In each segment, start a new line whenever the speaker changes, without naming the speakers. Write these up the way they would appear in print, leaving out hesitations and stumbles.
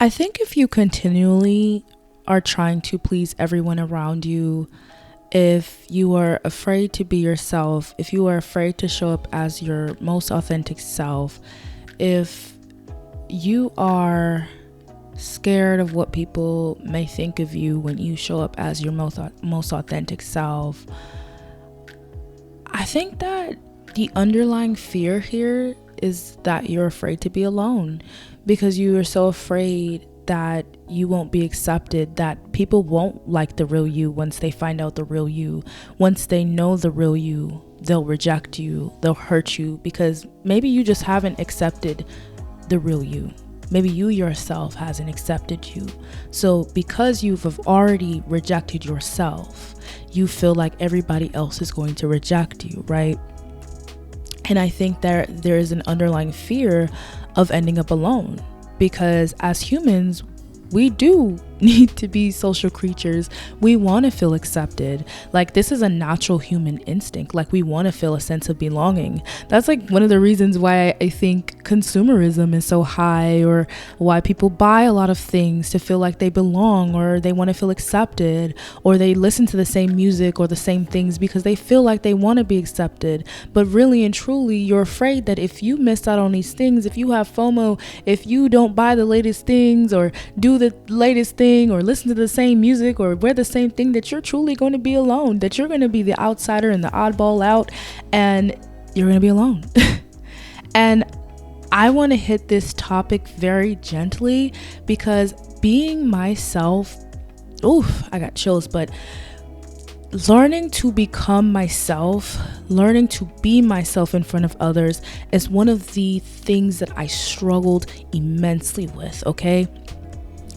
I think if you continually are trying to please everyone around you, if you are afraid to be yourself, if you are afraid to show up as your most authentic self, if you are scared of what people may think of you when you show up as your most authentic self, I think that the underlying fear here is that you're afraid to be alone, because you are so afraid that you won't be accepted, that people won't like the real you once they find out the real you. Once they know the real you, they'll reject you, they'll hurt you, because maybe you just haven't accepted the real you. Maybe you yourself hasn't accepted you. So because you've already rejected yourself, you feel like everybody else is going to reject you, right? And I think there is an underlying fear of ending up alone, because as humans, we do need to be social creatures. We want to feel accepted. Like, this is a natural human instinct. Like, we want to feel a sense of belonging. That's like one of the reasons why I think consumerism is so high, or why people buy a lot of things to feel like they belong, or they want to feel accepted, or they listen to the same music or the same things because they feel like they want to be accepted. But really and truly, you're afraid that if you miss out on these things, if you have FOMO, if you don't buy the latest things or do the latest thing or listen to the same music or wear the same thing, that you're truly going to be alone, that you're going to be the outsider and the oddball out, and you're going to be alone. And I want to hit this topic very gently, because being myself, I got chills, but learning to become myself, learning to be myself in front of others is one of the things that I struggled immensely with, okay?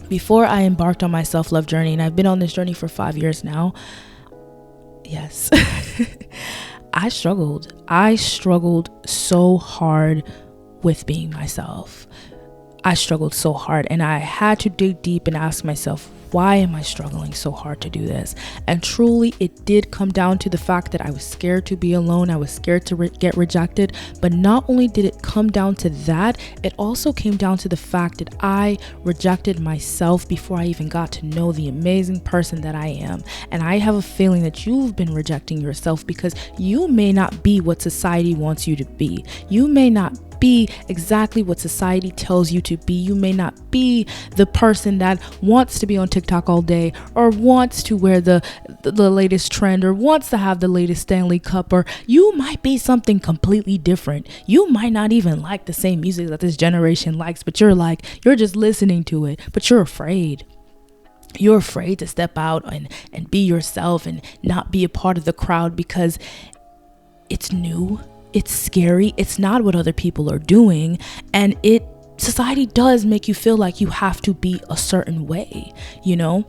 Before I embarked on my self-love journey, and I've been on this journey for 5 years now, yes, I struggled so hard with being myself. I struggled so hard, and I had to dig deep and ask myself, why am I struggling so hard to do this? And truly, it did come down to the fact that I was scared to be alone. I was scared to get rejected. But not only did it come down to that, it also came down to the fact that I rejected myself before I even got to know the amazing person that I am. And I have a feeling that you've been rejecting yourself because you may not be what society wants you to be. You may not be exactly what society tells you to be. You may not be the person that wants to be on TikTok all day, or wants to wear the latest trend, or wants to have the latest Stanley Cup, or you might be something completely different. You might not even like the same music that this generation likes, but you're just listening to it, but you're afraid. You're afraid to step out and be yourself and not be a part of the crowd, because it's new. It's scary. It's not what other people are doing. And society does make you feel like you have to be a certain way, you know?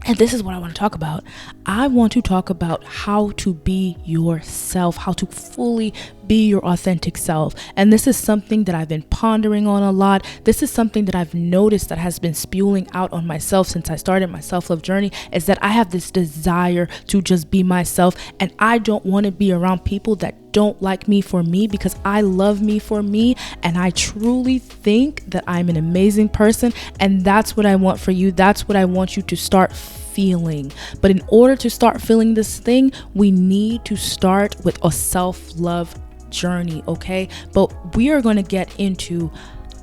And this is what I want to talk about. I want to talk about how to be yourself, how to fully be your authentic self. And this is something that I've been pondering on a lot. This is something that I've noticed that has been spewing out on myself since I started my self-love journey, is that I have this desire to just be myself. And I don't want to be around people that don't like me for me, because I love me for me. And I truly think that I'm an amazing person. And that's what I want for you. That's what I want you to start feeling. But in order to start feeling this thing, we need to start with a self-love journey, okay? But we are going to get into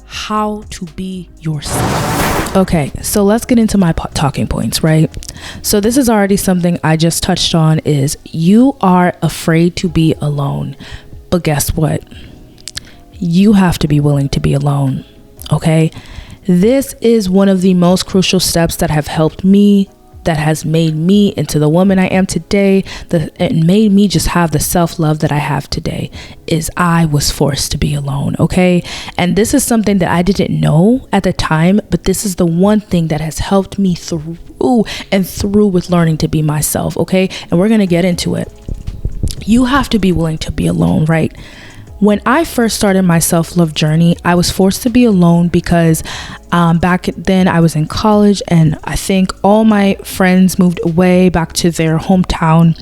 how to be yourself. Okay, so let's get into my talking points, right? So this is already something I just touched on, is you are afraid to be alone. But guess what? You have to be willing to be alone, okay? This is one of the most crucial steps that have helped me, that has made me into the woman I am today, that it made me just have the self-love that I have today, is I was forced to be alone, okay? And this is something that I didn't know at the time, but this is the one thing that has helped me through with learning to be myself, okay? And we're gonna get into it. You have to be willing to be alone, right? When I first started my self-love journey, I was forced to be alone because back then I was in college, and I think all my friends moved away back to their hometown.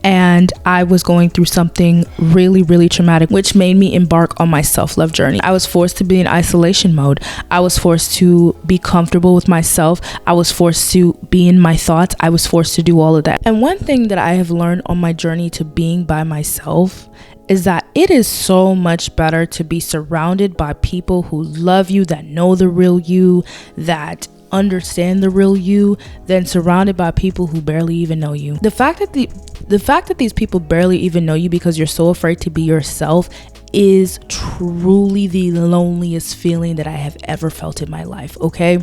and I was going through something really, really traumatic, which made me embark on my self-love journey. I was forced to be in isolation mode. I was forced to be comfortable with myself. I was forced to be in my thoughts. I was forced to do all of that. And one thing that I have learned on my journey to being by myself is that it is so much better to be surrounded by people who love you, that know the real you, that understand the real you, than surrounded by people who barely even know you. The fact that these people barely even know you because you're so afraid to be yourself is truly the loneliest feeling that I have ever felt in my life, okay?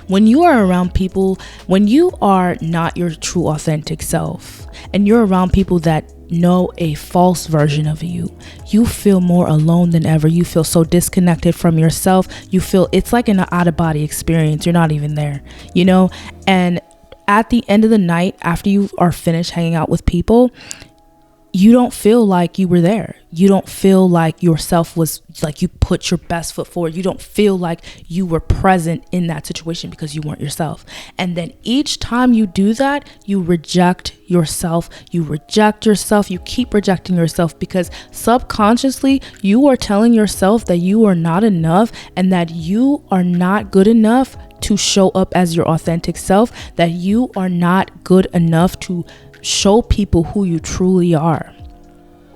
When you are around people, when you are not your true authentic self, and you're around people that know a false version of you, you feel more alone than ever. You feel so disconnected from yourself. You feel it's like an out-of-body experience. You're not even there, you know? And at the end of the night, after you are finished hanging out with people, you don't feel like you were there. You don't feel like yourself was like you put your best foot forward. You don't feel like you were present in that situation because you weren't yourself. And then each time you do that, you reject yourself. You reject yourself. You keep rejecting yourself because subconsciously you are telling yourself that you are not enough and that you are not good enough to show up as your authentic self, that you are not good enough to show people who you truly are.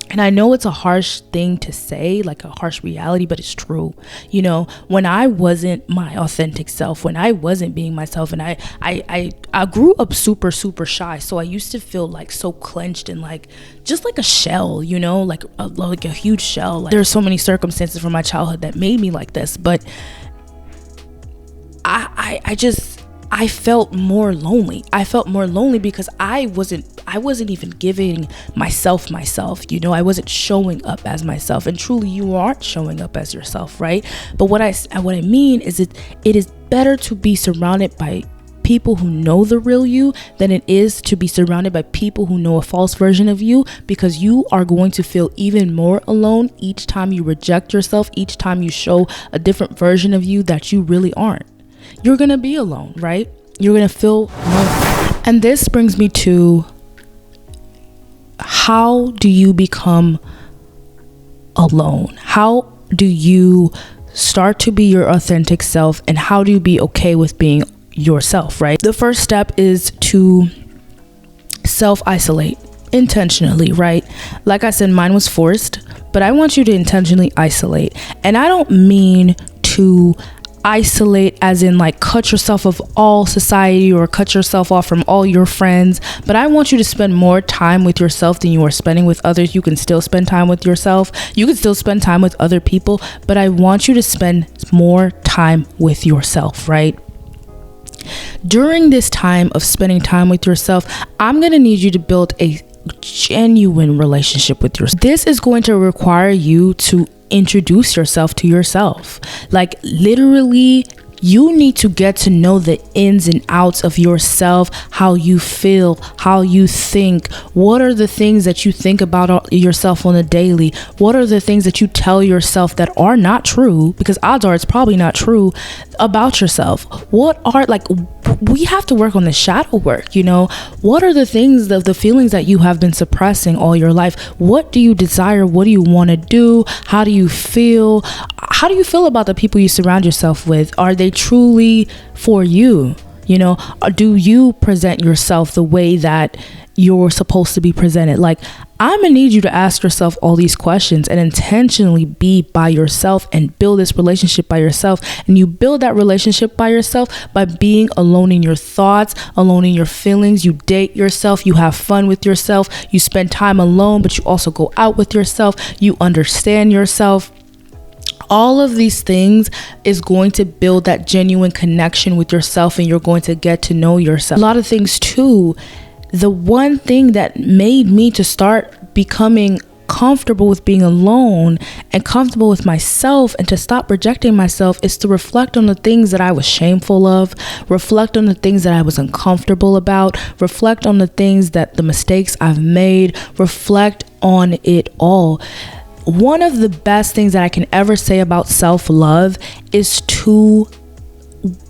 And I know it's a harsh thing to say, like a harsh reality, but it's true. You know, when I wasn't my authentic self, when I wasn't being myself, and I grew up super, super shy. So I used to feel like so clenched and like, just like a shell, you know, like a huge shell. Like, there's so many circumstances from my childhood that made me like this, but I felt more lonely. I felt more lonely because I wasn't even giving myself, you know, I wasn't showing up as myself. And truly you aren't showing up as yourself, right? But what I mean is it is better to be surrounded by people who know the real you than it is to be surrounded by people who know a false version of you, because you are going to feel even more alone each time you reject yourself, each time you show a different version of you that you really aren't. You're gonna be alone, right? You're gonna feel lonely. And this brings me to, how do you become alone? How do you start to be your authentic self, and how do you be okay with being yourself, right? The first step is to self-isolate intentionally, right? Like I said, mine was forced, but I want you to intentionally isolate. And I don't mean to isolate as in like cut yourself off all society or cut yourself off from all your friends, but I want you to spend more time with yourself than you are spending with others. You can still spend time with yourself, you can still spend time with other people, but I want you to spend more time with yourself, right? During this time of spending time with yourself, I'm gonna need you to build a genuine relationship with yourself. This is going to require you to introduce yourself to yourself. Like, literally, you need to get to know the ins and outs of yourself, how you feel, how you think. What are the things that you think about yourself on a daily? What are the things that you tell yourself that are not true, because odds are it's probably not true, about yourself? What are, like, we have to work on the shadow work, you know? What are the things, the feelings that you have been suppressing all your life? What do you desire? What do you want to do? How do you feel? How do you feel about the people you surround yourself with? Are they truly for you? You know, or do you present yourself the way that you're supposed to be presented? Like, I'm gonna need you to ask yourself all these questions and intentionally be by yourself and build this relationship by yourself. And you build that relationship by yourself by being alone in your thoughts, alone in your feelings. You date yourself, you have fun with yourself, you spend time alone, but you also go out with yourself, you understand yourself. All of these things is going to build that genuine connection with yourself, and you're going to get to know yourself. A lot of things too. The one thing that made me to start becoming comfortable with being alone and comfortable with myself and to stop rejecting myself is to reflect on the things that I was shameful of, reflect on the things that I was uncomfortable about, reflect on the things that the mistakes I've made, reflect on it all. One of the best things that I can ever say about self-love is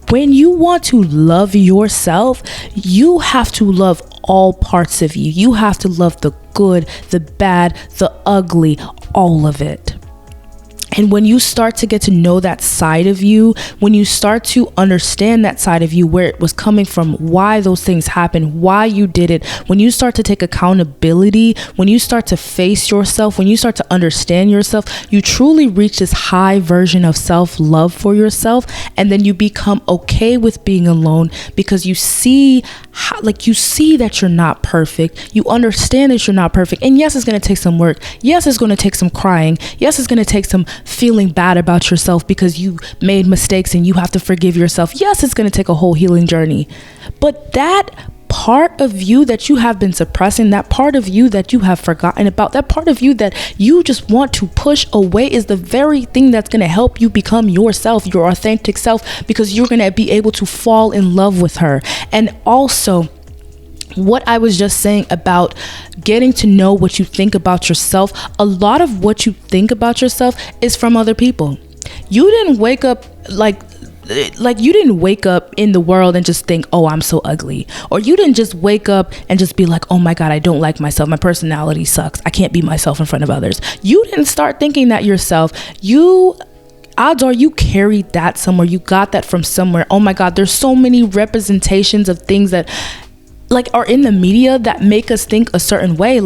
when you want to love yourself, you have to love all parts of you. You have to love the good, the bad, the ugly, all of it. And when you start to get to know that side of you, when you start to understand that side of you, where it was coming from, why those things happened, why you did it, when you start to take accountability, when you start to face yourself, when you start to understand yourself, you truly reach this high version of self-love for yourself. And then you become okay with being alone, because you see you see that you're not perfect. You understand that you're not perfect. And yes, it's going to take some work. Yes, it's going to take some crying. Yes, it's going to take some feeling bad about yourself because you made mistakes and you have to forgive yourself. Yes, it's going to take a whole healing journey. But that part of you that you have been suppressing, that part of you that you have forgotten about, that part of you that you just want to push away, is the very thing that's going to help you become yourself, your authentic self, because you're going to be able to fall in love with her. And also, what I was just saying about getting to know what you think about yourself, a lot of what you think about yourself is from other people. You didn't wake up like you didn't wake up in the world and just think, oh, I'm so ugly. Or you didn't just wake up and just be like, oh my God, I don't like myself. My personality sucks. I can't be myself in front of others. You didn't start thinking that yourself. Odds are you carried that somewhere. You got that from somewhere. Oh my God, there's so many representations of things that are in the media that make us think a certain way.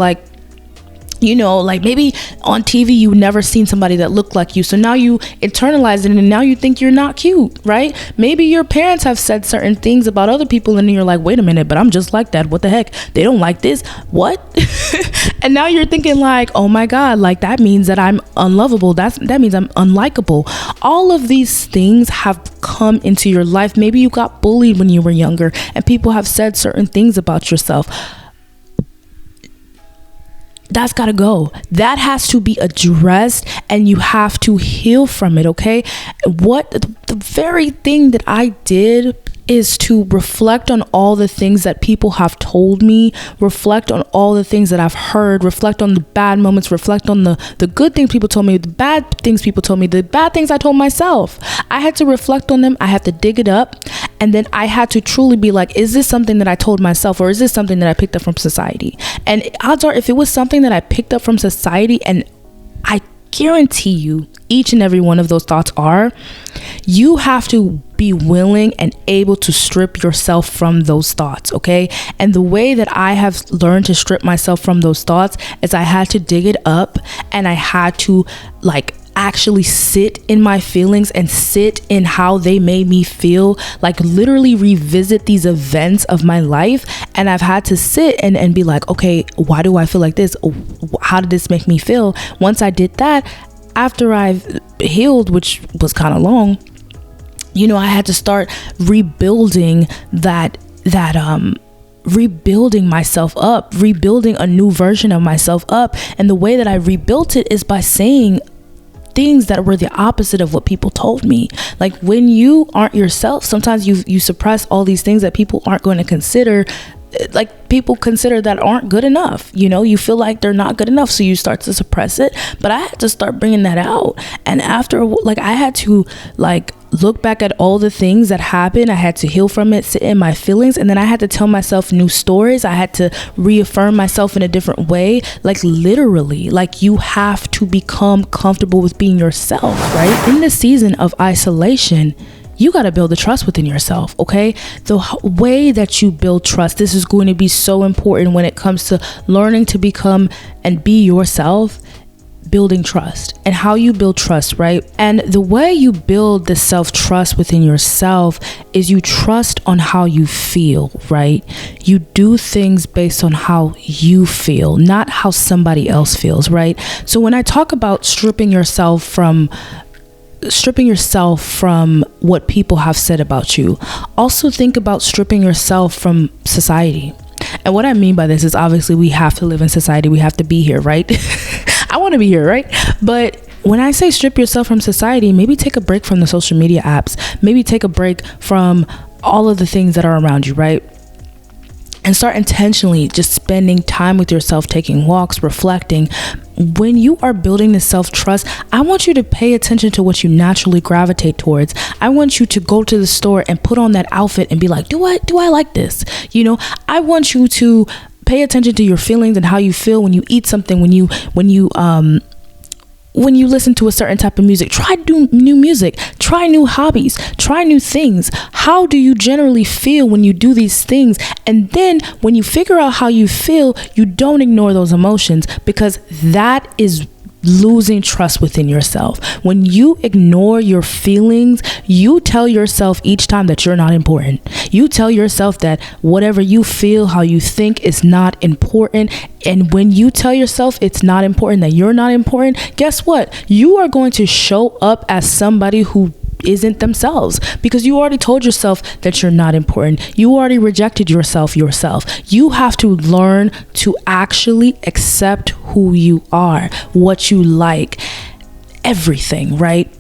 Maybe on TV you never seen somebody that looked like you, so now you internalize it and now you think you're not cute, right? Maybe your parents have said certain things about other people and you're like, wait a minute, but I'm just like that. What the heck? They don't like this. What? And now you're thinking like, oh my God, that means that I'm unlovable. That means I'm unlikable. All of these things have come into your life. Maybe you got bullied when you were younger and people have said certain things about yourself. That's got to go. That has to be addressed and you have to heal from it, okay? The very thing that I did is to reflect on all the things that people have told me, reflect on all the things that I've heard, reflect on the bad moments, reflect on the good things people told me, the bad things people told me, the bad things I told myself. I had to reflect on them. I had to dig it up. And then I had to truly be like, is this something that I told myself, or is this something that I picked up from society? And odds are, if it was something that I picked up from society, and I guarantee you each and every one of those thoughts are, you have to be willing and able to strip yourself from those thoughts, okay? And the way that I have learned to strip myself from those thoughts is I had to dig it up, and I had to actually sit in my feelings and sit in how they made me feel, literally revisit these events of my life. And I've had to sit and be like, okay, why do I feel like this? How did this make me feel? Once I did that, after I've healed, which was kind of long, I had to start rebuilding rebuilding myself up, rebuilding a new version of myself up. And the way that I rebuilt it is by saying things that were the opposite of what people told me. When you aren't yourself, sometimes you suppress all these things that people aren't going to consider, people consider that aren't good enough. You feel like they're not good enough, so you start to suppress it. But I had to start bringing that out. And after I had to look back at all the things that happened. I had to heal from it, sit in my feelings, and then I had to tell myself new stories. I had to reaffirm myself in a different way. Literally, you have to become comfortable with being yourself, right? In the season of isolation, you got to build the trust within yourself, okay? The way that you build trust, this is going to be so important when it comes to learning to become and be yourself. Building trust, and how you build trust, right? And the way you build the self-trust within yourself is you trust on how you feel, right? You do things based on how you feel, not how somebody else feels, right? So when I talk about stripping yourself from what people have said about you, also think about stripping yourself from society. And what I mean by this is, obviously we have to live in society. We have to be here, right? I want to be here, right? But when I say strip yourself from society, maybe take a break from the social media apps. Maybe take a break from all of the things that are around you, right? And start intentionally just spending time with yourself, taking walks, reflecting, when you are building the self-trust, I want you to pay attention to what you naturally gravitate towards. I want you to go to the store and put on that outfit and be like, do I like this? I want you to pay attention to your feelings and how you feel when you eat something, when you listen to a certain type of music. Try new music, try new hobbies, try new things. How do you generally feel when you do these things? And then when you figure out how you feel, you don't ignore those emotions, because that is losing trust within yourself. When you ignore your feelings, you tell yourself each time that you're not important. You tell yourself that whatever you feel, how you think, is not important. And when you tell yourself it's not important, that you're not important, guess what? You are going to show up as somebody who isn't themselves, because you already told yourself that you're not important. You already rejected yourself. You have to learn to actually accept who you are, what you like, everything, right?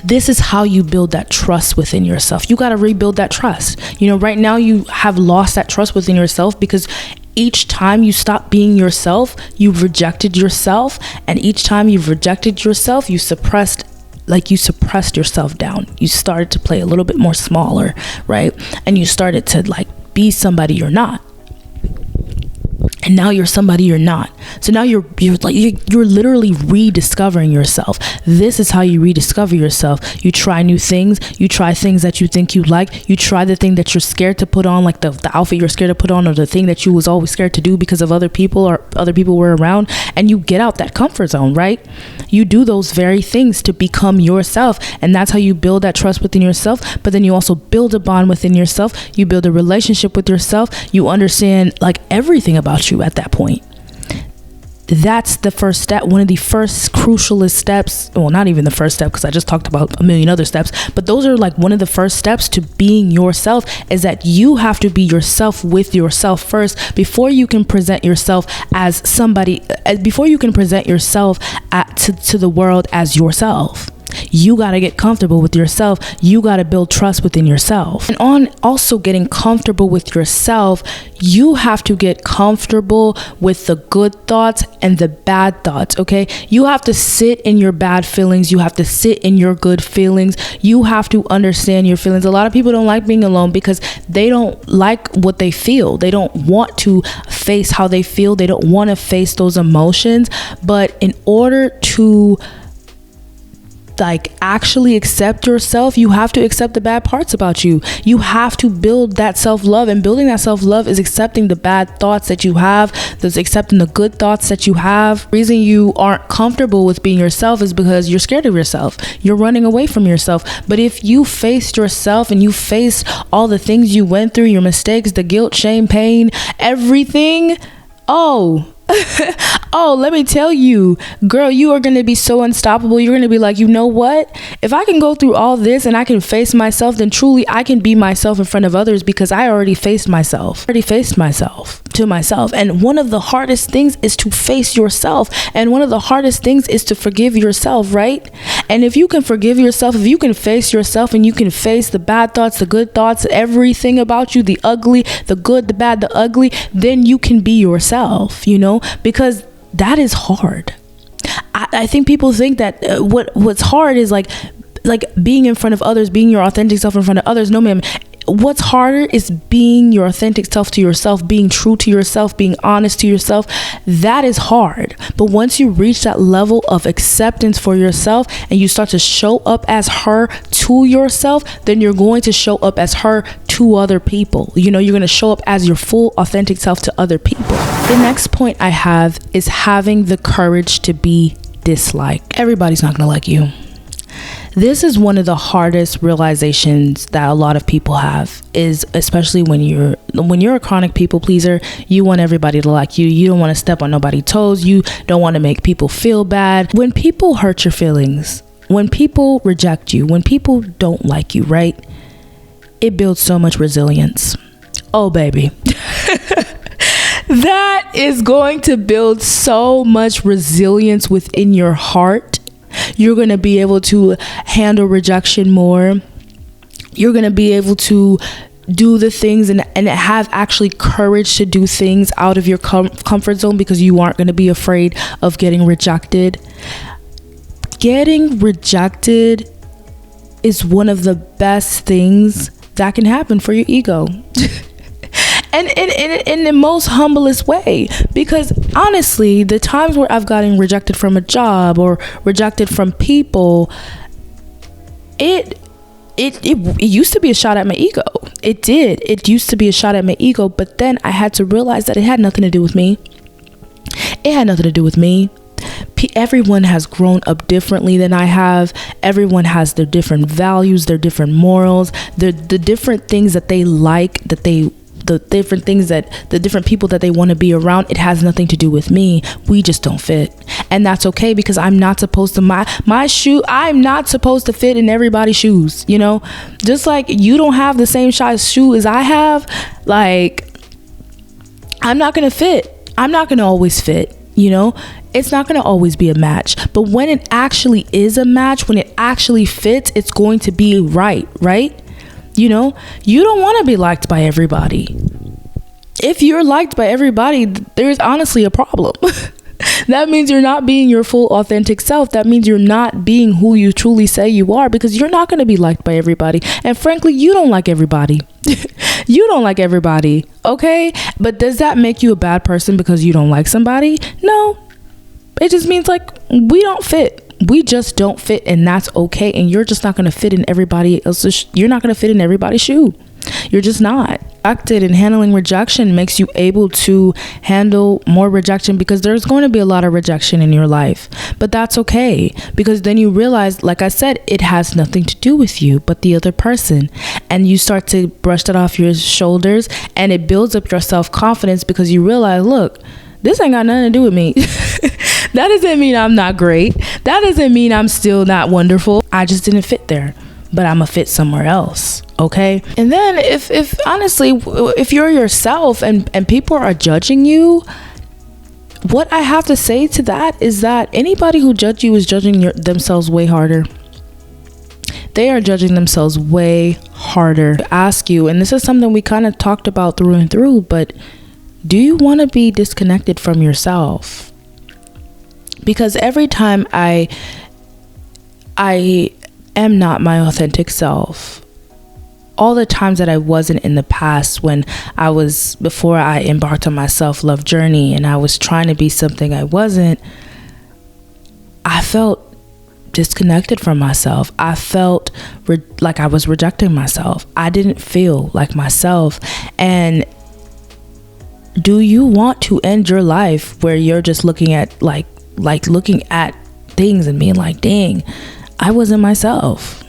This is how you build that trust within yourself. You got to rebuild that trust. Right now you have lost that trust within yourself, because each time you stop being yourself, you've rejected yourself. And each time you've rejected yourself, you suppressed yourself down. You started to play a little bit more smaller, right? And you started to be somebody you're not. And now you're somebody you're not. So now you're literally rediscovering yourself. This is how you rediscover yourself. You try new things. You try things that you think you like. You try the thing that you're scared to put on, like the outfit you're scared to put on, or the thing that you was always scared to do because of other people, or other people were around, and you get out that comfort zone, right? You do those very things to become yourself. And that's how you build that trust within yourself. But then you also build a bond within yourself. You build a relationship with yourself. You understand everything about you at that point. That's the first step. One of the first crucialest steps. Well, not even the first step, because I just talked about a million other steps, but those are one of the first steps to being yourself, is that you have to be yourself with yourself first before you can present yourself as somebody, before you can present yourself to the world as yourself. You got to get comfortable with yourself. You got to build trust within yourself. And on also getting comfortable with yourself, you have to get comfortable with the good thoughts and the bad thoughts, okay? You have to sit in your bad feelings. You have to sit in your good feelings. You have to understand your feelings. A lot of people don't like being alone because they don't like what they feel. They don't want to face how they feel. They don't want to face those emotions. But in order to actually accept yourself, you have to accept the bad parts about you. You have to build that self-love, and building that self-love is accepting the bad thoughts that you have. There's accepting the good thoughts that you have. The reason you aren't comfortable with being yourself is because you're scared of yourself. You're running away from yourself. But if you faced yourself and you faced all the things you went through, your mistakes, the guilt, shame, pain, everything, let me tell you, girl, you are going to be so unstoppable. You're going to be like, you know what? If I can go through all this and I can face myself, then truly I can be myself in front of others, because I already faced myself to myself. And one of the hardest things is to face yourself. And one of the hardest things is to forgive yourself, right? And if you can forgive yourself, if you can face yourself, and you can face the bad thoughts, the good thoughts, everything about you, the ugly, the good, the bad, the ugly, then you can be yourself, because that is hard. I think people think that what's hard is like being in front of others, being your authentic self in front of others. No, ma'am. What's harder is being your authentic self to yourself, being true to yourself, being honest to yourself. That is hard. But once you reach that level of acceptance for yourself and you start to show up as her to yourself, then you're going to show up as her to other people. You're going to show up as your full authentic self to other people. The next point I have is having the courage to be disliked. Everybody's not going to like you. This is one of the hardest realizations that a lot of people have, is especially when you're a chronic people pleaser. You want everybody to like you. You don't want to step on nobody's toes. You don't want to make people feel bad. When people hurt your feelings, when people reject you, when people don't like you, right? It builds so much resilience. Oh, baby. That is going to build so much resilience within your heart. You're going to be able to handle rejection more. You're going to be able to do the things and have actually courage to do things out of your comfort zone because you aren't going to be afraid of getting rejected. Getting rejected is one of the best things that can happen for your ego. And in the most humblest way, because honestly, the times where I've gotten rejected from a job or rejected from people, it used to be a shot at my ego. It used to be a shot at my ego, but then I had to realize that it had nothing to do with me. It had nothing to do with me. Everyone has grown up differently than I have. Everyone has their different values, their different morals, the different things that they like, the different things that the different people that they want to be around. It has nothing to do with me. We just don't fit, and that's okay, because I'm not supposed to I'm not supposed to fit in everybody's shoes, you know. Just like you don't have the same size shoe as I have, like I'm not gonna fit. I'm not gonna always fit, you know. It's not gonna always be a match, but when it actually is a match, when it actually fits, it's going to be right? You know, you don't want to be liked by everybody. If you're liked by everybody, there's honestly a problem. That means you're not being your full authentic self. That means you're not being who you truly say you are, because you're not going to be liked by everybody. And frankly, you don't like everybody. You don't like everybody. Okay. But does that make you a bad person because you don't like somebody? No. It just means like we don't fit. We just don't fit, and that's okay. And you're just not going to fit in everybody else's. You're not going to fit in everybody's shoe. You're just not. And handling rejection makes you able to handle more rejection, because there's going to be a lot of rejection in your life, but that's okay, because then you realize, like I said, it has nothing to do with you but the other person, and you start to brush that off your shoulders, and it builds up your self-confidence, because you realize, look, this ain't got nothing to do with me. That doesn't mean I'm not great. That doesn't mean I'm still not wonderful. I just didn't fit there, but I'm a fit somewhere else. Okay. And then if honestly, if you're yourself and people are judging you, what I have to say to that is that anybody who judges you is judging themselves way harder. They are judging themselves way harder. Ask you, and this is something we kind of talked about through and through, but do you want to be disconnected from yourself? Because every time I am not my authentic self, all the times that I wasn't in the past, before I embarked on my self-love journey and I was trying to be something I wasn't, I felt disconnected from myself. I felt like I was rejecting myself. I didn't feel like myself. And do you want to end your life where you're just looking at looking at things and being like, dang, I wasn't myself.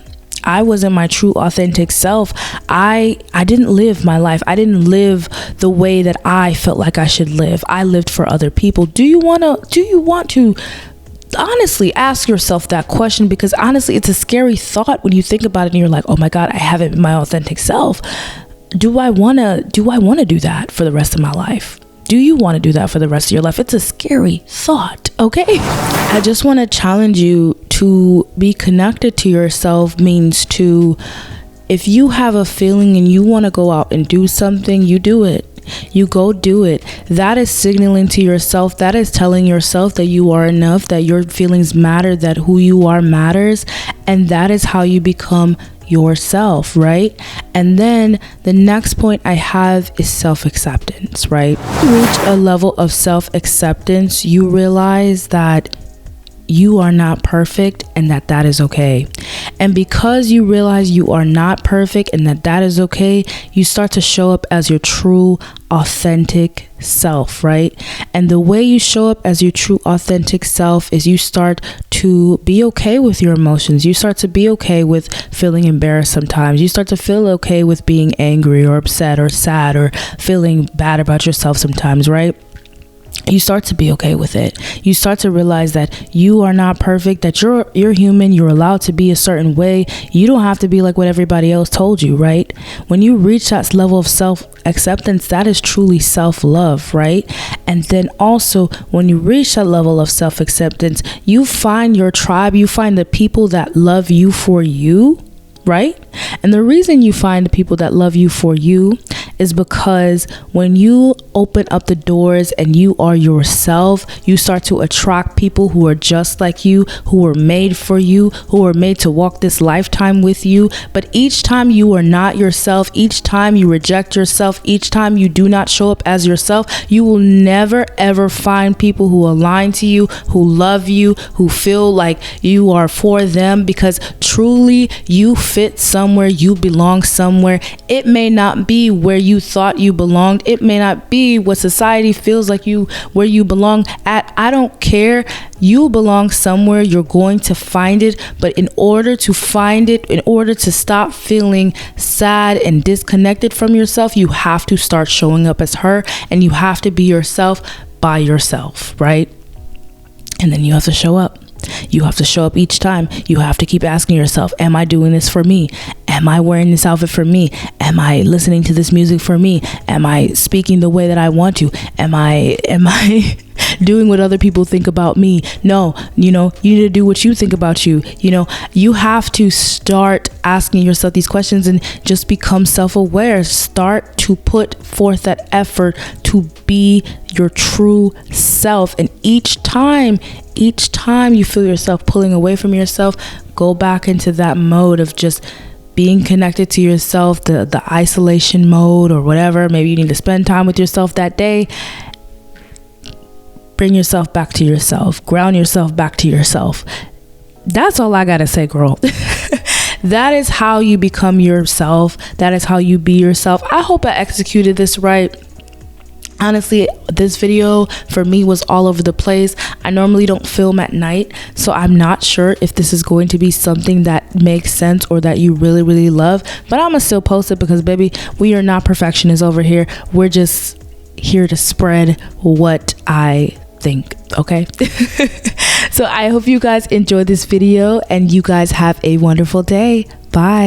I wasn't my true authentic self. I didn't live my life. I didn't live the way that I felt like I should live. I lived for other people. Do you want to honestly ask yourself that question? Because honestly, it's a scary thought when you think about it and you're like, oh my God, I haven't been my authentic self. Do I want to do that for the rest of my life? Do you want to do that for the rest of your life? It's a scary thought, okay? I just want to challenge you to be connected to yourself. Means to, if you have a feeling and you want to go out and do something, you do it. You go do it. That is signaling to yourself. That is telling yourself that you are enough, that your feelings matter, that who you are matters. And that is how you become yourself, right? And then the next point I have is self-acceptance, right? You reach a level of self-acceptance, you realize that you are not perfect and that is okay. And because you realize you are not perfect and that is okay, you start to show up as your true authentic self, right? And the way you show up as your true authentic self is you start to be okay with your emotions. You start to be okay with feeling embarrassed sometimes. You start to feel okay with being angry or upset or sad or feeling bad about yourself sometimes, right? You start to be okay with it. You start to realize that you are not perfect, that you're human, you're allowed to be a certain way. You don't have to be like what everybody else told you, right? When you reach that level of self-acceptance, that is truly self-love, right? And then also when you reach that level of self-acceptance, you find your tribe, you find the people that love you for you, right? And the reason you find the people that love you for you is because when you open up the doors and you are yourself, you start to attract people who are just like you, who are made for you, who are made to walk this lifetime with you. But each time you are not yourself, each time you reject yourself, each time you do not show up as yourself, you will never ever find people who align to you, who love you, who feel like you are for them, because truly you fit somewhere, you belong somewhere. It may not be where you thought you belonged. It may not be what society feels like where you belong at. I don't care. You belong somewhere. You're going to find it. But in order to find it, in order to stop feeling sad and disconnected from yourself, you have to start showing up as her, and you have to be yourself by yourself, right? And then you have to show up. You have to show up each time. You have to keep asking yourself, am I doing this for me? Am I wearing this outfit for me? Am I listening to this music for me? Am I speaking the way that I want to? Am I doing what other people think about me? No, you need to do what you think about you. You have to start asking yourself these questions and just become self-aware. Start to put forth that effort to be your true self. And each time you feel yourself pulling away from yourself, go back into that mode of just being connected to yourself, the isolation mode or whatever. Maybe you need to spend time with yourself that day. Bring yourself back to yourself. Ground yourself back to yourself. That's all I gotta say, girl. That is how you become yourself. That is how you be yourself. I hope I executed this right. Honestly, this video for me was all over the place. I normally don't film at night, so I'm not sure if this is going to be something that makes sense or that you really, really love. But I'm gonna still post it because, baby, we are not perfectionists over here. We're just here to spread what I think, okay? So I hope you guys enjoyed this video and you guys have a wonderful day. Bye.